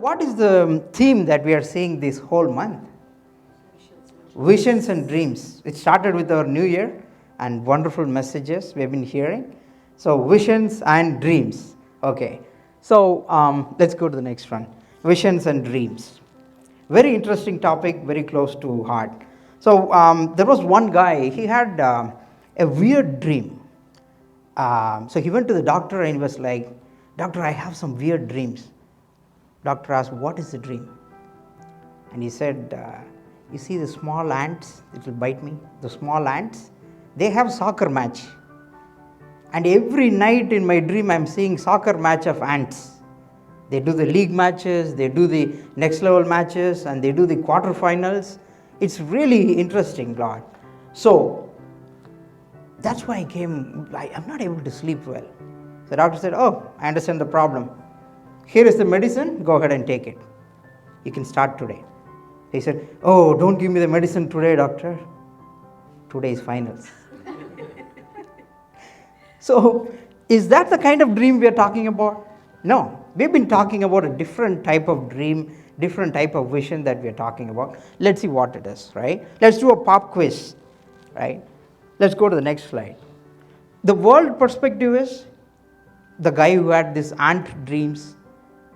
what is the theme that we are seeing this whole month? Visions and dreams. It started with our new year and wonderful messages we have been hearing. So, visions and dreams. Okay. So, let's go to the next one. Visions and dreams. Very interesting topic, very close to heart. So, there was one guy, he had a weird dream. So, he went to the doctor and he was like, "Doctor, I have some weird dreams." Doctor asked, "What is the dream?" And he said, "You see the small ants, it will bite me, the small ants, they have soccer match. And every night in my dream, I am seeing soccer match of ants. They do the league matches, they do the next level matches, and they do the quarterfinals. It's really interesting, Lord." So, that's why I'm not able to sleep well. The doctor said, "Oh, I understand the problem. Here is the medicine, go ahead and take it. You can start today." He said, "Oh, don't give me the medicine today, doctor. Today is finals." So, is that the kind of dream we are talking about? No. We've been talking about a different type of dream, different type of vision that we are talking about. Let's see what it is, right? Let's do a pop quiz, right? Let's go to the next slide. The world perspective is the guy who had these ant dreams.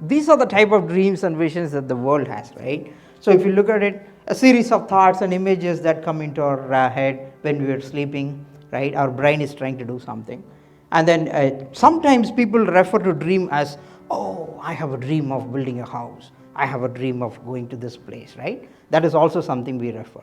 These are the type of dreams and visions that the world has, right? So if you look at it, a series of thoughts and images that come into our head when we are sleeping, right? Our brain is trying to do something. And then sometimes people refer to dream as, "Oh, I have a dream of building a house. I have a dream of going to this place," right? That is also something we refer.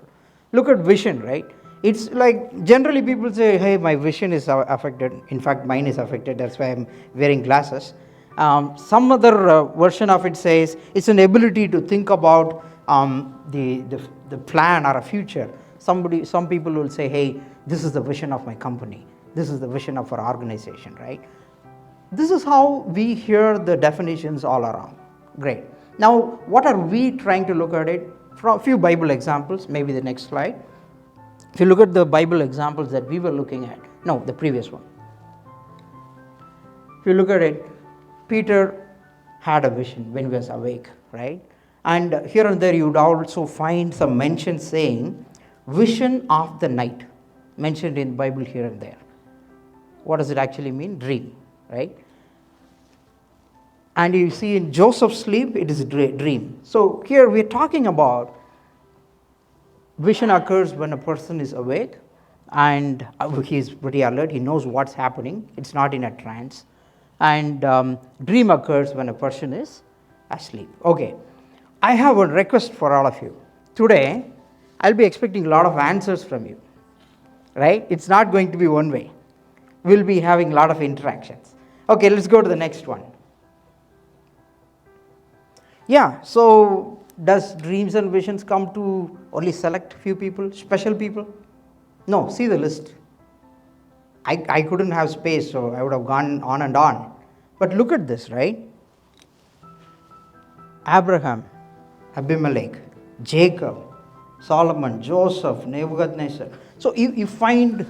Look at vision, right? It's like generally people say, "Hey, my vision is affected." In fact, mine is affected. That's why I'm wearing glasses. Some other version of it says it's an ability to think about the plan or a future. Some people will say, "Hey, this is the vision of my company. This is the vision of our organization," right? This is how we hear the definitions all around. Great. Now, what are we trying to look at it? From a few Bible examples, maybe the next slide. If you look at the Bible examples that we were looking at, no, the previous one. If you look at it, Peter had a vision when he was awake, right? And here and there you would also find some mention saying, "vision of the night," mentioned in the Bible here and there. What does it actually mean? Dream, right? And you see in Joseph's sleep, it is a dream. So here we are talking about vision occurs when a person is awake and he is pretty alert, he knows what's happening, it's not in a trance. And dream occurs when a person is asleep. Okay, I have a request for all of you. Today, I'll be expecting a lot of answers from you, right? It's not going to be one way. We'll be having a lot of interactions. Okay, let's go to the next one. Yeah, so does dreams and visions come to only select few people, special people? No, see the list. I couldn't have space, so I would have gone on and on. But look at this, right? Abraham, Abimelech, Jacob, Solomon, Joseph, Nebuchadnezzar. So you find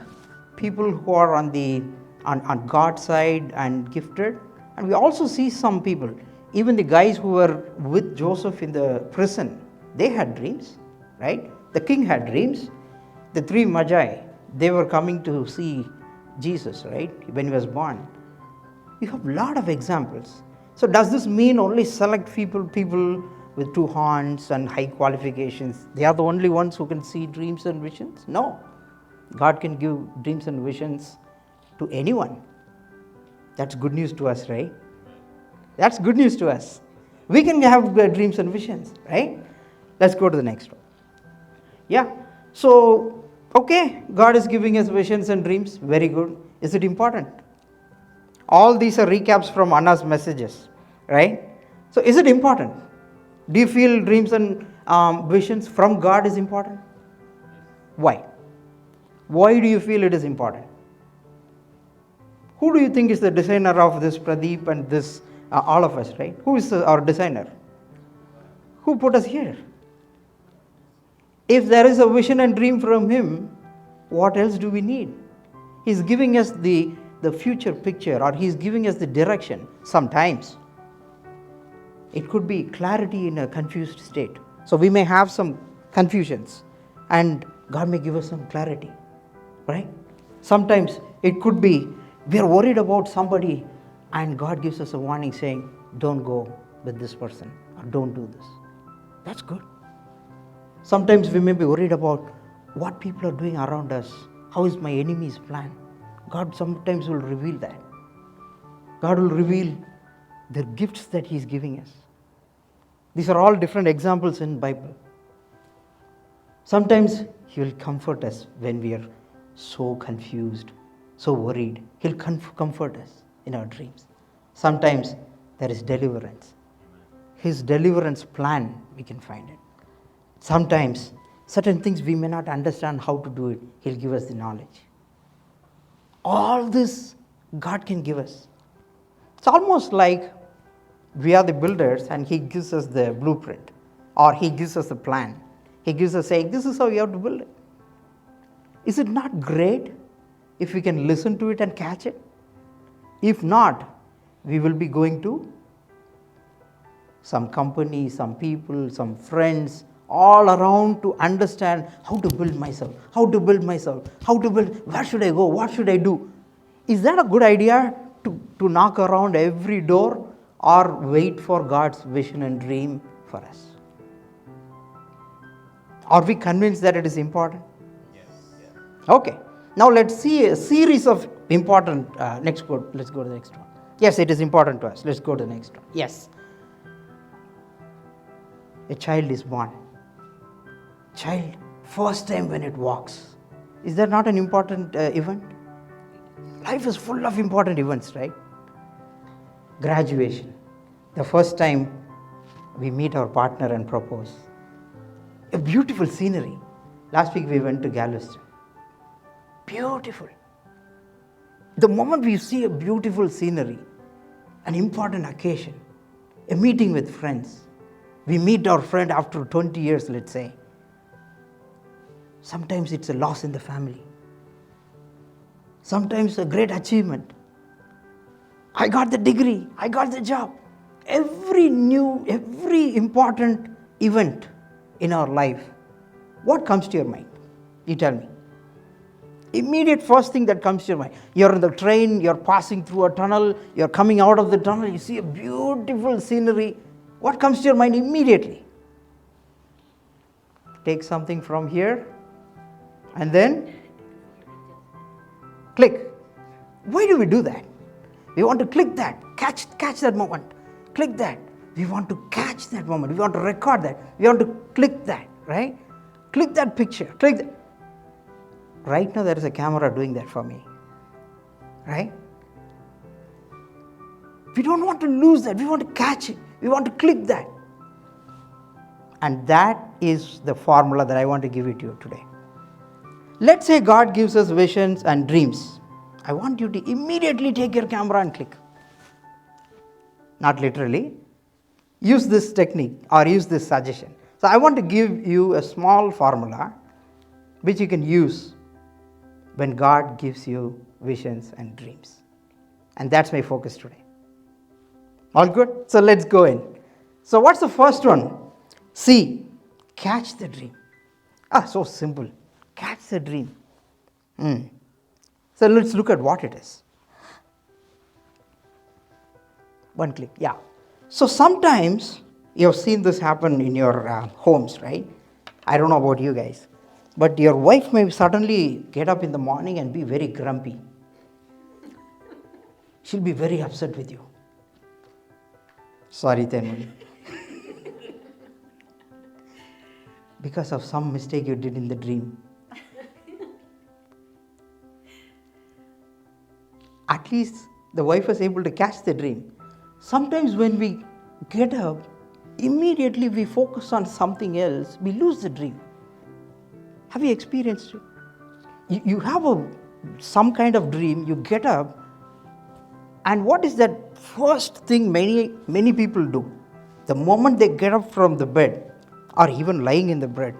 people who are on God's side and gifted, and we also see some people, even the guys who were with Joseph in the prison, they had dreams, right? The king had dreams. The three magi, they were coming to see Jesus, right, when he was born. You have a lot of examples. So does this mean only select people with two horns and high qualifications, they are the only ones who can see dreams and visions? No. God can give dreams and visions to anyone. That's good news to us, right? That's good news to us. We can have dreams and visions, right? Let's go to the next one. Yeah. So, okay, God is giving us visions and dreams. Very good. Is it important? All these are recaps from Anna's messages, right? So, is it important? Do you feel dreams and visions from God is important? Why? Why do you feel it is important? Who do you think is the designer of this Pradeep and this, all of us, right? Who is our designer? Who put us here? If there is a vision and dream from him, what else do we need? He's giving us the future picture, or he's giving us the direction sometimes. It could be clarity in a confused state. So we may have some confusions and God may give us some clarity, right? Sometimes it could be we are worried about somebody and God gives us a warning saying, don't go with this person or don't do this. That's good. Sometimes we may be worried about what people are doing around us. How is my enemy's plan? God sometimes will reveal that. God will reveal the gifts that He is giving us. These are all different examples in the Bible. Sometimes He will comfort us when we are so confused, so worried. He'll comfort us in our dreams. Sometimes there is deliverance. His deliverance plan, we can find it. Sometimes certain things we may not understand how to do it. He'll give us the knowledge. All this God can give us. It's almost like we are the builders and He gives us the blueprint, or He gives us the plan. He gives us saying, this is how you have to build it. Is it not great if we can listen to it and catch it? If not, we will be going to some company, some people, some friends, all around to understand how to build myself, where should I go, what should I do? Is that a good idea to knock around every door or wait for God's vision and dream for us? Are we convinced that it is important? Yes. Okay. Now let's see a series of important, let's go to the next one. Yes, it is important to us. Let's go to the next one. Yes. A child is born. Child, first time when it walks. Is that not an important event? Life is full of important events, right? Graduation. The first time we meet our partner and propose. A beautiful scenery. Last week we went to Galveston. Beautiful. The moment we see a beautiful scenery, an important occasion, a meeting with friends, we meet our friend after 20 years, let's say. Sometimes it's a loss in the family. Sometimes a great achievement. I got the degree, I got the job. Every important event in our life, what comes to your mind? You tell me. Immediate first thing that comes to your mind. You're in the train, you're passing through a tunnel, you're coming out of the tunnel, you see a beautiful scenery. What comes to your mind immediately? Take something from here and then click. Why do we do that? We want to click that, catch that moment, click that. We want to catch that moment, we want to record that, we want to click that, right? Click that picture, click that. Right now there is a camera doing that for me, right? We don't want to lose that, we want to catch it, we want to click that. And that is the formula that I want to give it to you today. Let's say God gives us visions and dreams. I want you to immediately take your camera and click. Not literally. Use this technique or use this suggestion. So I want to give you a small formula which you can use when God gives you visions and dreams. And that's my focus today. All good? So let's go in. So what's the first one? C. Catch the dream. So simple. Catch the dream. So let's look at what it is. One click. Yeah. So sometimes you have seen this happen in your homes, right? I don't know about you guys, but your wife may suddenly get up in the morning and be very grumpy. She'll be very upset with you. Sorry, Tenmuli. Because of some mistake you did in the dream. At least the wife was able to catch the dream. Sometimes when we get up, immediately we focus on something else, we lose the dream. Have you experienced it? You have some kind of dream, you get up, and what is that first thing many people do? The moment they get up from the bed, or even lying in the bed,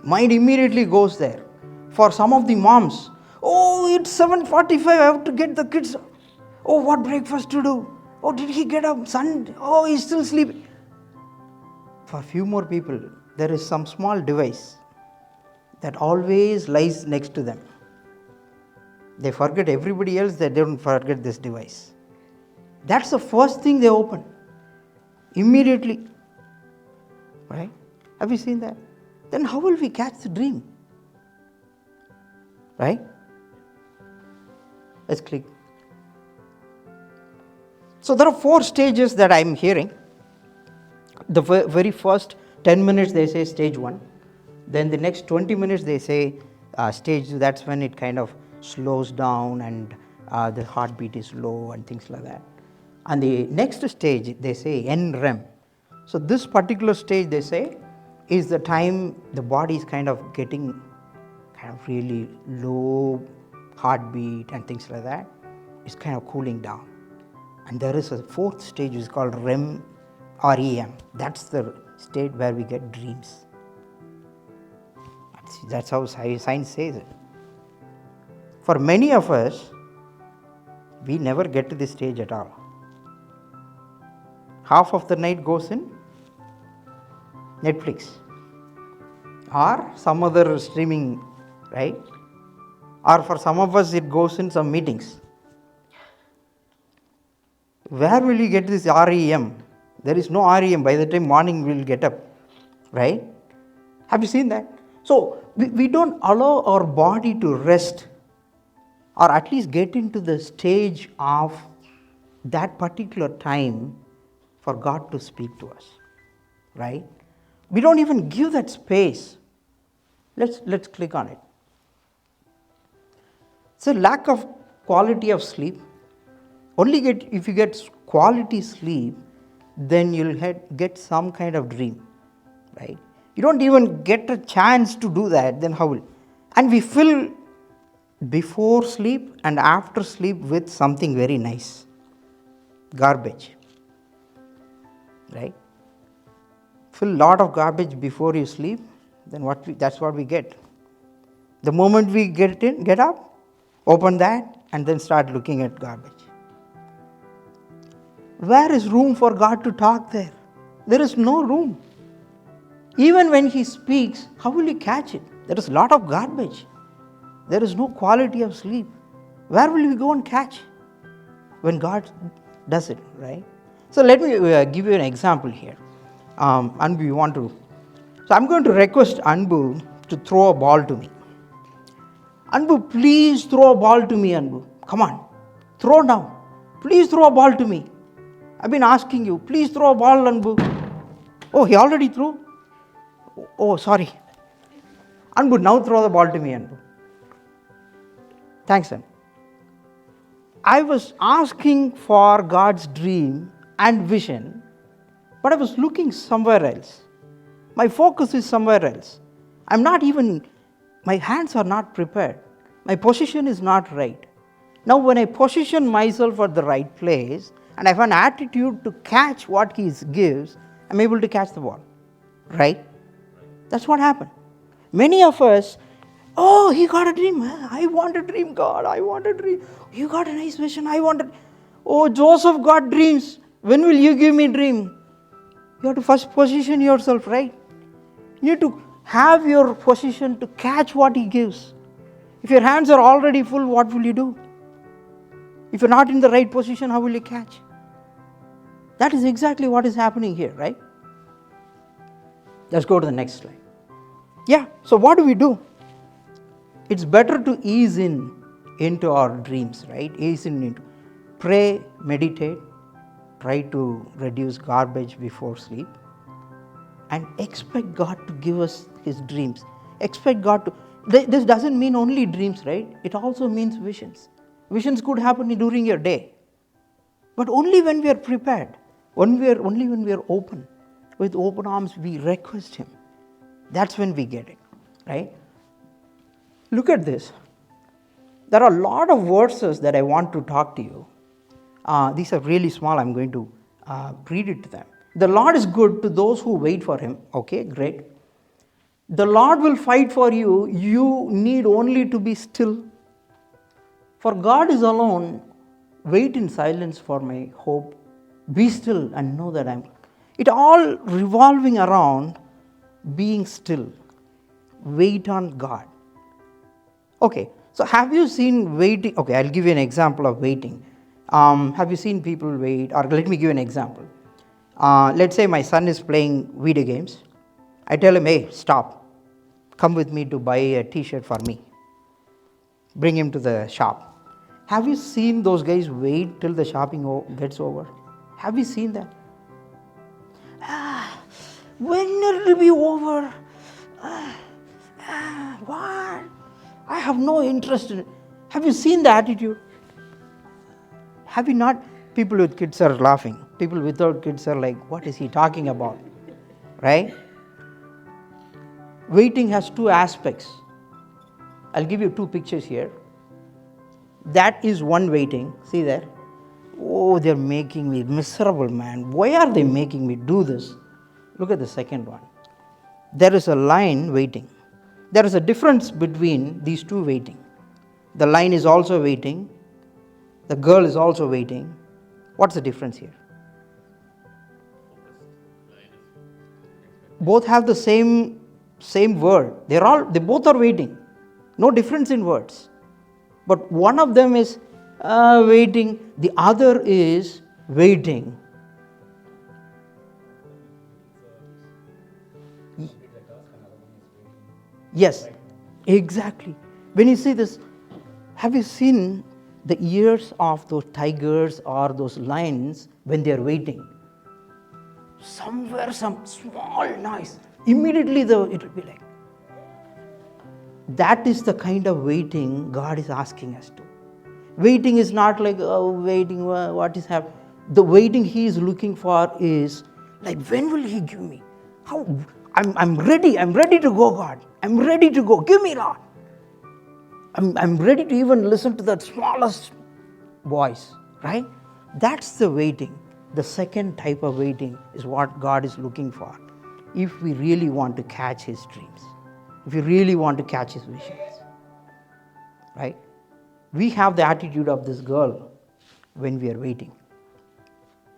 mind immediately goes there. For some of the moms, it's 7:45, I have to get the kids. What breakfast to do? Oh, did he get up? Son, oh, he's still sleeping. For a few more people, there is some small device that always lies next to them. They forget everybody else, they don't forget this device. That's the first thing they open. Immediately. Right? Have you seen that? Then how will we catch the dream? Right? Let's click. So there are 4 stages that I'm hearing. The very first 10 minutes they say stage 1. Then the next 20 minutes they say stage 2. That's when it kind of slows down and the heartbeat is low and things like that. And the next stage they say NREM. So this particular stage they say is the time the body is kind of getting kind of really low heartbeat and things like that. It's kind of cooling down. And there is a 4th stage which is called REM. That's the state where we get dreams. That's how science says it. For many of us, we never get to this stage at all. Half of the night goes in Netflix or some other streaming, right? Or for some of us, it goes in some meetings. Where will you get this REM? There is no REM. By the time morning we will get up, right? Have you seen that? So we don't allow our body to rest, or at least get into the stage of that particular time for God to speak to us, right? We don't even give that space. Let's click on it. So lack of quality of sleep. If you get quality sleep, then you'll get some kind of dream, right? You don't even get a chance to do that, then how will? And we fill before sleep and after sleep with something very nice. Garbage, right? Fill a lot of garbage before you sleep, then that's what we get. The moment we get up, open that and then start looking at garbage. Where is room for God to talk there? There is no room. Even when He speaks, how will you catch it? There is a lot of garbage. There is no quality of sleep. Where will we go and catch when God does it, right? So let me give you an example here. Anbu, you want to? So I'm going to request Anbu to throw a ball to me. Anbu, please throw a ball to me, Anbu. Come on, throw now. Please throw a ball to me. I've been asking you, please throw a ball, Anbu. Oh, he already threw? Oh, sorry. Anbu, now throw the ball to me, Anbu. Thanks, Anbu. I was asking for God's dream and vision, but I was looking somewhere else. My focus is somewhere else. My hands are not prepared. My position is not right. Now, when I position myself at the right place, and I have an attitude to catch what He gives, I'm able to catch the ball, right? That's what happened. Many of us, oh, he got a dream. I want a dream, God. I want a dream. You got a nice vision. Oh, Joseph got dreams. When will you give me a dream? You have to first position yourself, right? You need to have your position to catch what He gives. If your hands are already full, what will you do? If you're not in the right position, how will you catch? That is exactly what is happening here, right? Let's go to the next slide. Yeah, so what do? It's better to ease into our dreams, right? Ease into pray, meditate, try to reduce garbage before sleep, and expect God to give us His dreams. Expect God to. This doesn't mean only dreams, right? It also means visions. Visions could happen during your day, but only when we are prepared, only when we are open, with open arms, we request Him. That's when we get it, right? Look at this. There are a lot of verses that I want to talk to you. These are really small. I'm going to read it to them. The Lord is good to those who wait for Him. Okay, great. The Lord will fight for you. You need only to be still. For God is alone. Wait in silence for my hope Be still and know that I'm. It all revolving around being still. Wait on God. Okay, so have you seen waiting? Okay, I'll give you an example of waiting. Have you seen people wait? Or let me give you an example. Let's say my son is playing video games. I tell him, hey, stop. Come with me to buy a t-shirt for me. Bring him to the shop. Have you seen those guys wait till the shopping gets over? Have you seen that? When it will be over? What? I have no interest in it. Have you seen the attitude? Have you not? People with kids are laughing. People without kids are like, what is he talking about? Right? Waiting has two aspects. I'll give you two pictures here. That is one waiting. See there? Oh, they're making me miserable, man. Why are they making me do this? Look at the second one. There is a line waiting. There is a difference between these two waiting. The line is also waiting. The girl is also waiting. What's the difference here? Both have the same word. They both are waiting. No difference in words. But one of them is waiting. The other is waiting. Yes, exactly. When you see this, have you seen the ears of those tigers or those lions when they are waiting? Somewhere some small noise, immediately it will be like. That is the kind of waiting God is asking us to. Waiting is not like, waiting, what is happening? The waiting He is looking for is like, when will He give me? How? I'm ready to go, God. I'm ready to go. Give me, Lord. I'm ready to even listen to that smallest voice, right? That's the waiting. The second type of waiting is what God is looking for. If we really want to catch His dreams, if we really want to catch His visions, right? We have the attitude of this girl when we are waiting.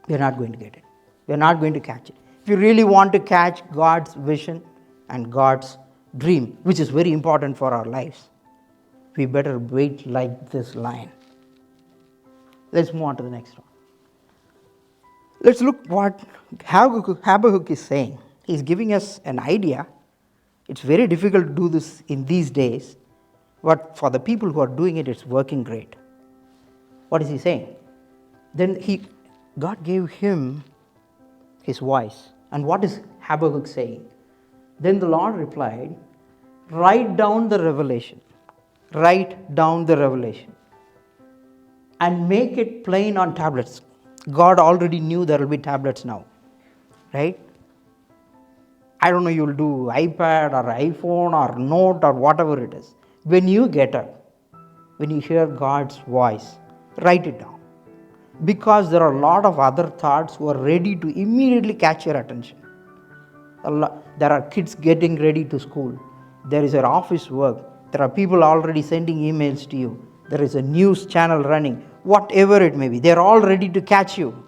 We are not going to get it. We are not going to catch it. If you really want to catch God's vision and God's dream, which is very important for our lives, we better wait like this lion. Let's move on to the next one. Let's look what Habakkuk is saying. He's giving us an idea. It's very difficult to do this in these days, but for the people who are doing it, it's working great. What is he saying? Then God gave him his voice. And what is Habakkuk saying? Then the Lord replied, write down the revelation. Write down the revelation. And make it plain on tablets. God already knew there will be tablets now. Right? I don't know, you'll do iPad or iPhone or Note or whatever it is. When you get up, when you hear God's voice, write it down. Because there are a lot of other thoughts who are ready to immediately catch your attention. There are kids getting ready to school. There is your office work. There are people already sending emails to you. There is a news channel running. Whatever it may be, they are all ready to catch you.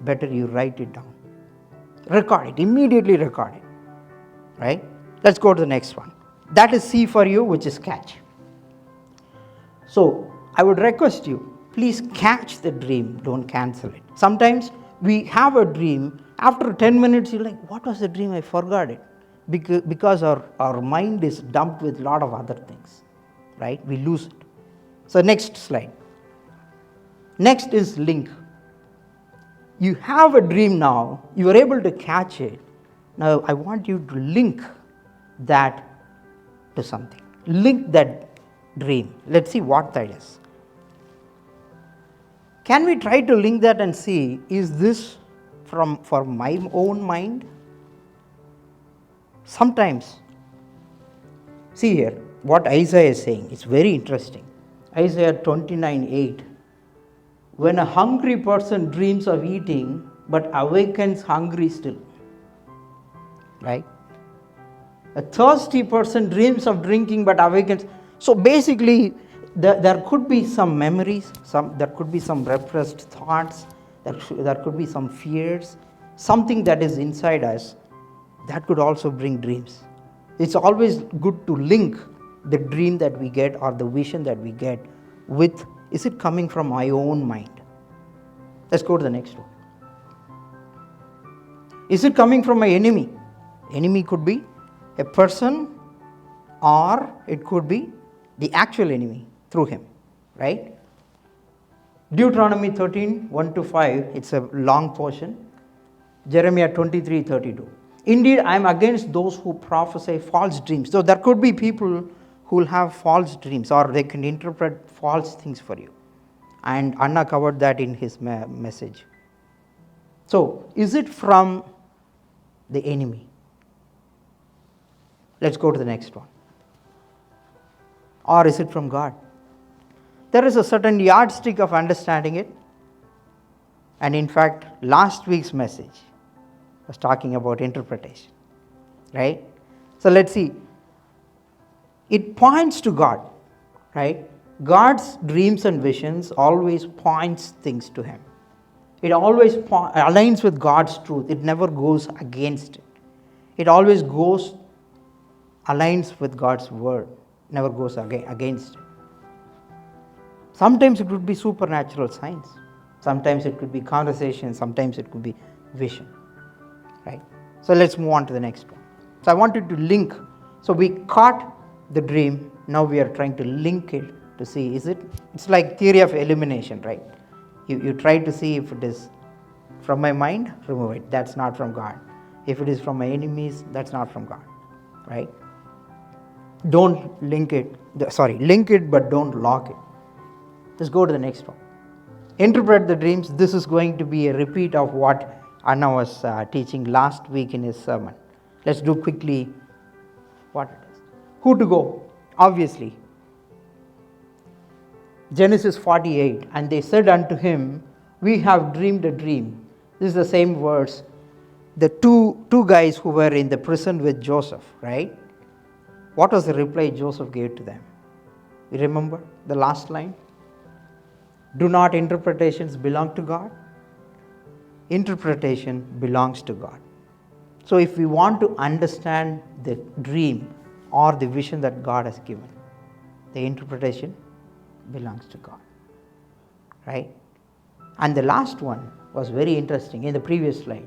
Better you write it down. Record it. Immediately record it. Right? Let's go to the next one. That is C for you, which is catch. So, I would request you, please catch the dream, don't cancel it. Sometimes we have a dream, after 10 minutes you're like, what was the dream? I forgot it. Because our mind is dumped with a lot of other things, right? We lose it. So next slide. Next is link. You have a dream now, you are able to catch it. Now I want you to link that to something. Link that dream. Let's see what that is. Can we try to link that and see, is this for my own mind? Sometimes, see here, what Isaiah is saying, it's very interesting. Isaiah 29:8. When a hungry person dreams of eating, but awakens hungry still. Right? A thirsty person dreams of drinking, but awakens. So basically, there could be some memories, there could be some repressed thoughts, There could be some fears, something that is inside us that could also bring dreams. It's always good to link the dream that we get or the vision that we get with, is it coming from my own mind? Let's go to the next one. Is it coming from my enemy? Enemy could be a person, or it could be the actual enemy through him, right? Deuteronomy 13, 1-5, it's a long portion. Jeremiah 23, 32. Indeed, I am against those who prophesy false dreams. So there could be people who will have false dreams, or they can interpret false things for you. And Anna covered that in his message. So, is it from the enemy? Let's go to the next one. Or is it from God? There is a certain yardstick of understanding it. And in fact, last week's message was talking about interpretation, right? So let's see. It points to God, right? God's dreams and visions always points things to him. It always aligns with God's truth. It never goes against it. It always aligns with God's word, never goes against it. Sometimes it could be supernatural signs. Sometimes it could be conversation. Sometimes it could be vision, right? So let's move on to the next one. So I wanted to link. So we caught the dream. Now we are trying to link it to see, it's like theory of elimination, right? You try to see if it is from my mind, remove it. That's not from God. If it is from my enemies, that's not from God, right? Don't link it. Link it, but don't lock it. Let's go to the next one. Interpret the dreams. This is going to be a repeat of what Anna was teaching last week in his sermon. Let's do quickly what it is. Who to go? Obviously. Genesis 48, and they said unto him, we have dreamed a dream. This is the same verse. The two guys who were in the prison with Joseph, right? What was the reply Joseph gave to them? You remember the last line? Do not interpretations belong to God? Interpretation belongs to God. So if we want to understand the dream or the vision that God has given, the interpretation belongs to God, right? And the last one was very interesting in the previous slide.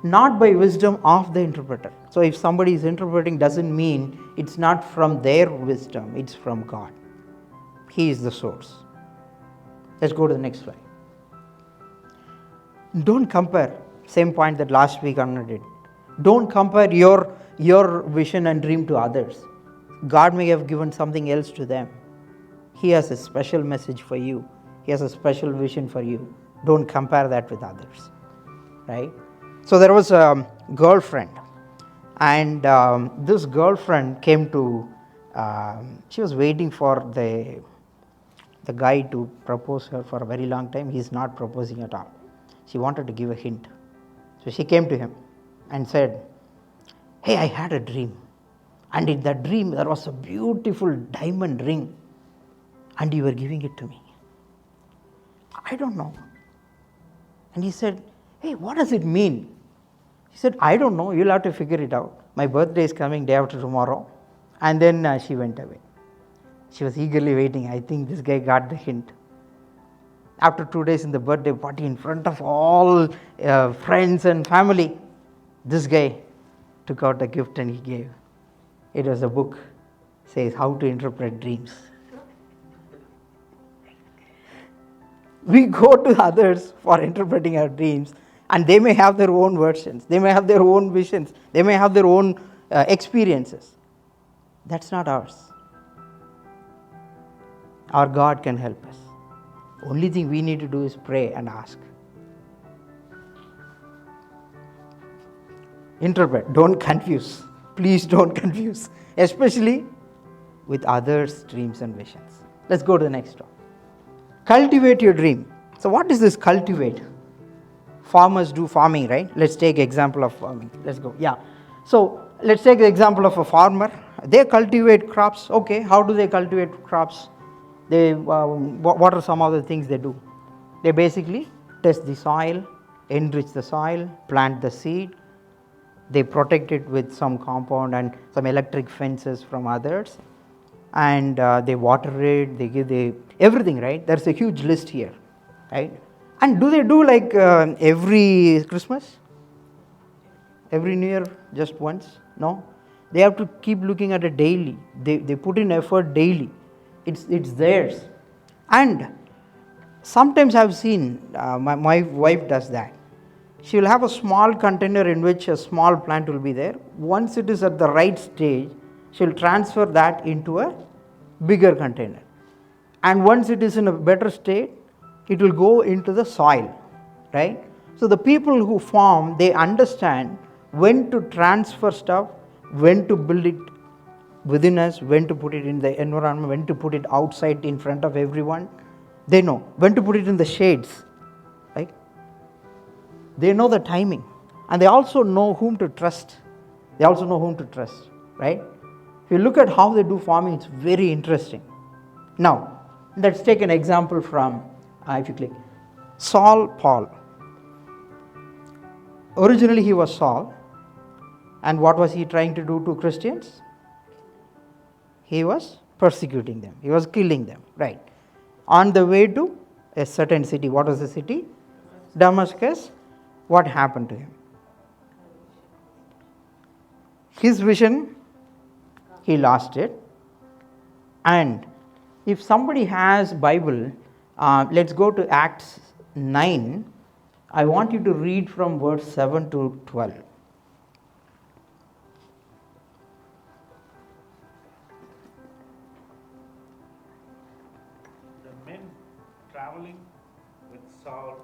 Not by wisdom of the interpreter. So if somebody is interpreting, doesn't mean it's not from their wisdom, it's from God. He is the source. Let's go to the next slide. Don't compare. Same point that last week Anna did. Don't compare your vision and dream to others. God may have given something else to them. He has a special message for you. He has a special vision for you. Don't compare that with others, right? So there was a girlfriend, and this girlfriend came to, she was waiting for the guy to propose her for a very long time. He's not proposing at all. She wanted to give a hint. So she came to him and said, hey, I had a dream. And in that dream, there was a beautiful diamond ring. And you were giving it to me. I don't know. And he said, hey, what does it mean? She said, I don't know. You'll have to figure it out. My birthday is coming day after tomorrow. And then she went away. She was eagerly waiting. I think this guy got the hint. After 2 days in the birthday party, in front of all friends and family, this guy took out a gift and he gave. It was a book, says how to interpret dreams. We go to others for interpreting our dreams, and they may have their own versions, they may have their own visions, they may have their own experiences. That's not ours. Our God can help us. Only thing we need to do is pray and ask. Interpret, don't confuse. Please don't confuse, especially with others' dreams and visions. Let's go to the next one. Cultivate your dream. So what is this cultivate? Farmers do farming, right? Let's take example of farming. Let's go. Yeah. So let's take the example of a farmer. They cultivate crops. Okay. How do they cultivate crops? They what are some of the things they do? They basically test the soil, enrich the soil, plant the seed. They protect it with some compound and some electric fences from others, and they water it, they give everything, right? There's a huge list here, right? And do they do like every Christmas, every New Year, just once? No, they have to keep looking at it daily. They put in effort daily. It's theirs. And sometimes I've seen my wife does that. She will have a small container in which a small plant will be there. Once it is at the right stage, she will transfer that into a bigger container. And once it is in a better state, it will go into the soil, right? So the people who farm, they understand when to transfer stuff, when to build it within us, when to put it in the environment, when to put it outside in front of everyone. They know when to put it in the shades, right? They know the timing, and they also know whom to trust. Right? If you look at how they do farming, it's very interesting. Now, let's take an example from, if you click, Paul. Originally he was Saul, and what was he trying to do to Christians? He was persecuting them. He was killing them, right? On the way to a certain city. What was the city? Damascus. What happened to him? His vision, he lost it. And if somebody has Bible, let's go to Acts 9. I want you to read from verse 7 to 12. The men traveling with Saul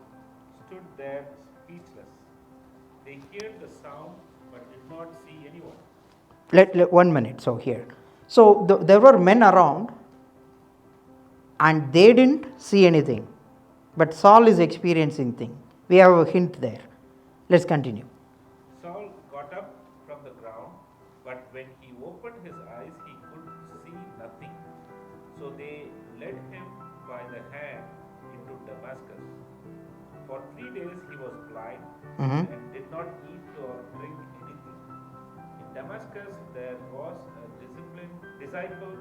stood there speechless. They heard the sound but did not see anyone. Let 1 minute. So here, there were men around, and they didn't see anything, but Saul is experiencing things. We have a hint there. Let's continue. Saul got up from the ground, but when he opened his eyes, he could see nothing. So they led him by the hand into Damascus. For 3 days he was blind and did not eat or drink anything. In Damascus there was a disciple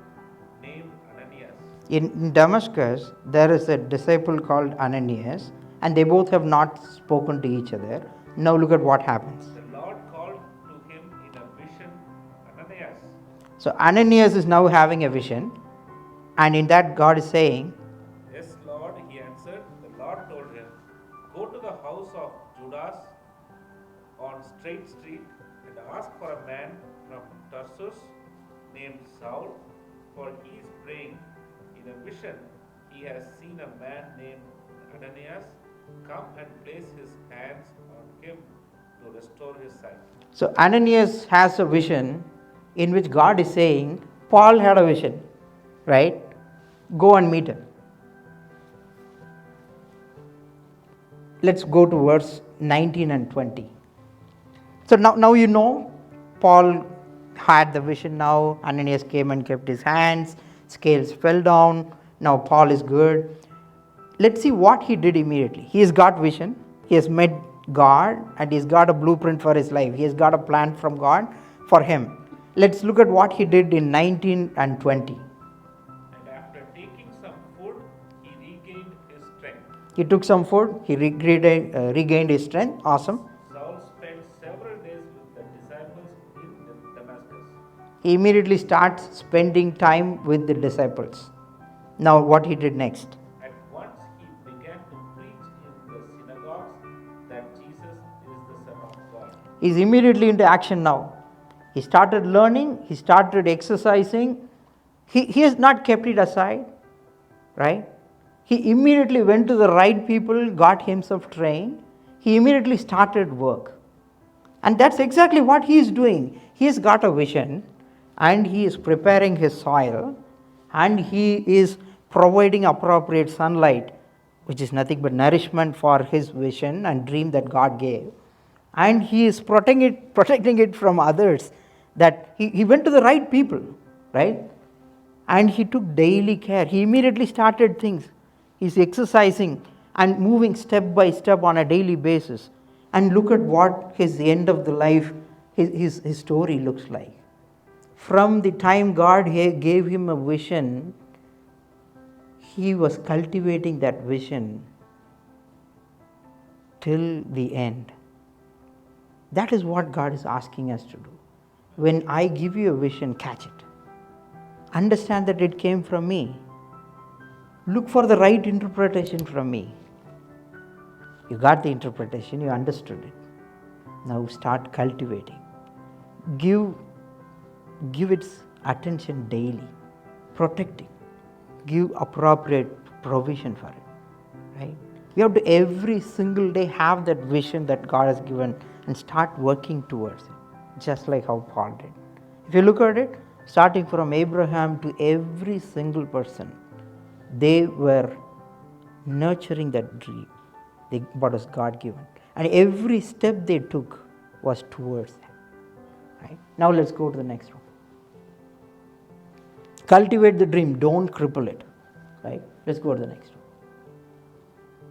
named Ananias. In Damascus, there is a disciple called Ananias, and they both have not spoken to each other. Now look at what happens. The Lord called to him in a vision, Ananias. So Ananias is now having a vision, and in that God is saying, Yes, Lord, he answered. The Lord told him, Go to the house of Judas on Straight Street and ask for a man from Tarsus named Saul, for he is praying. In a vision, he has seen a man named Ananias come and place his hands on him to restore his sight. So Ananias has a vision in which God is saying, Paul had a vision, right? Go and meet him. Let's go to verse 19 and 20. So now you know Paul had the vision now. Ananias came and kept his hands. Scales fell down. Now Paul is good. Let's see what he did immediately. He has got vision. He has met God, and he's got a blueprint for his life. He has got a plan from God for him. Let's look at what he did in 19 and 20. And after taking some food, he regained his strength. He took some food. He regained his strength. Awesome. Saul spent several days with the disciples in Damascus. He immediately starts spending time with the disciples. Now what he did next? At once he began to preach in the synagogues that Jesus is the Son of God. He's immediately into action now. He started learning. He started exercising. He has not kept it aside, right? He immediately went to the right people, got himself trained. He immediately started work. And that's exactly what he is doing. He has got a vision, and he is preparing his soil, and he is providing appropriate sunlight, which is nothing but nourishment for his vision and dream that God gave. And he is protecting it from others. That he went to the right people, right? And he took daily care. He immediately started things. He's exercising. and moving step by step on a daily basis. And look at what his end of the life, his story looks like. From the time God gave him a vision, he was cultivating that vision till the end. That is what God is asking us to do. When I give you a vision, catch it. Understand that it came from me. Look for the right interpretation from me. You got the interpretation, you understood it. Now start cultivating. Give its attention daily. Protect it. Give appropriate provision for it. Right? We have to every single day have that vision that God has given and start working towards it. Just like how Paul did. If you look at it, starting from Abraham to every single person, they were nurturing that dream, what was God given. And every step they took was towards that. Right? Now let's go to the next one. Cultivate the dream, don't cripple it. Right? Let's go to the next one.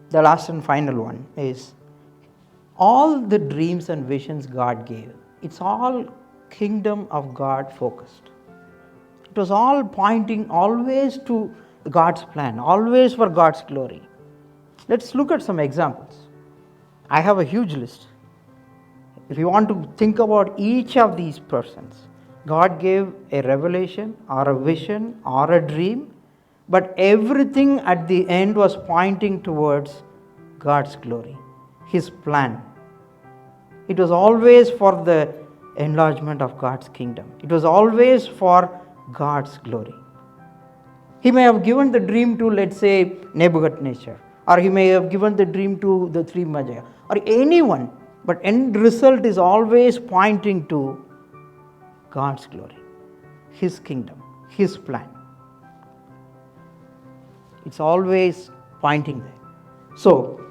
The last and final one is all the dreams and visions God gave, it's all kingdom of God focused. It was all pointing always to God's plan, always for God's glory. Let's look at some examples. I have a huge list. If you want to think about each of these persons, God gave a revelation or a vision or a dream, but everything at the end was pointing towards God's glory, His plan. It was always for the enlargement of God's kingdom. It was always for God's glory. He may have given the dream to, let's say, Nebuchadnezzar, or he may have given the dream to the three Magi, or anyone, but end result is always pointing to God's glory, His kingdom, His plan. It's always pointing there. So,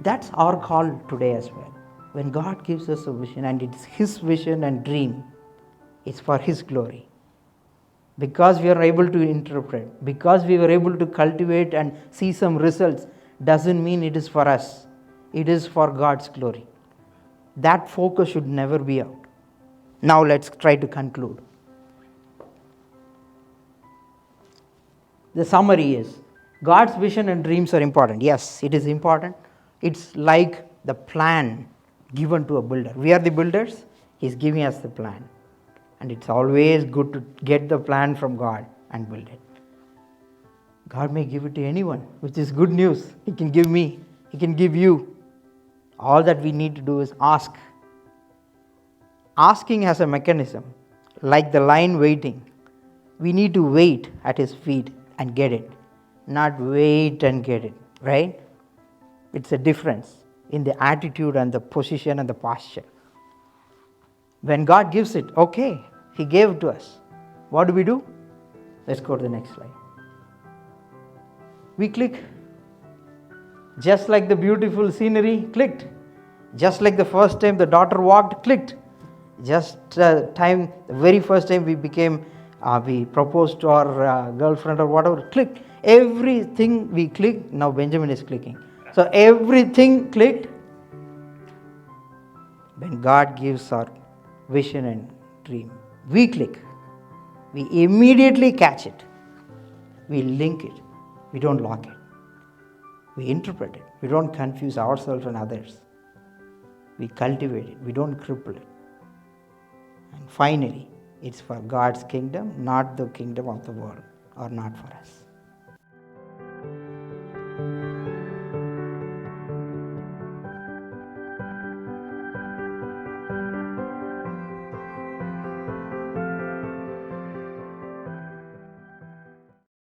that's our call today as well. When God gives us a vision, and it's His vision and dream, it's for His glory. Because we are able to interpret, because we were able to cultivate and see some results, doesn't mean it is for us. It is for God's glory. That focus should never be out. Now let's try to conclude. The summary is, God's vision and dreams are important. Yes, it is important. It's like the plan given to a builder. We are the builders. He's giving us the plan. And it's always good to get the plan from God and build it. God may give it to anyone, which is good news. He can give me. He can give you. All that we need to do is ask. Asking has a mechanism, like the lion waiting. We need to wait at His feet and get it, not wait and get it, right? It's a difference in the attitude and the position and the posture. When God gives it, okay, He gave it to us. What do? Let's go to the next slide. We click. Just like the beautiful scenery, clicked. Just like the first time the daughter walked, clicked. Just the very first time we proposed to our girlfriend or whatever, clicked. Everything we clicked, now Benjamin is clicking. So everything clicked. When God gives our vision and dream, we click. We immediately catch it. We link it. We don't lock it. We interpret it. We don't confuse ourselves and others. We cultivate it. We don't cripple it. And finally, it's for God's kingdom, not the kingdom of the world, or not for us.